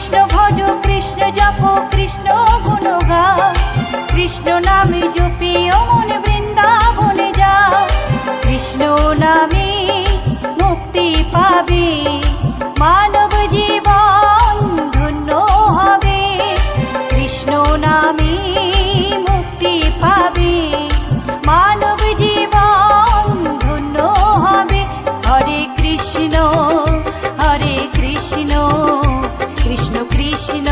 কৃষ্ণ ভজ কৃষ্ণ জপ কৃষ্ণ গুণ গাও, কৃষ্ণ নামে জপিও মনে বৃন্দাবনে যাও। কৃষ্ণ নামে মুক্তি পাবে, মানব জীবন ধন্য হবে। কৃষ্ণ নামে মুক্তি পাবে, মানব জীবন ধন্য হবে। হরে কৃষ্ণ কৃষ্ণ কৃষ্ণ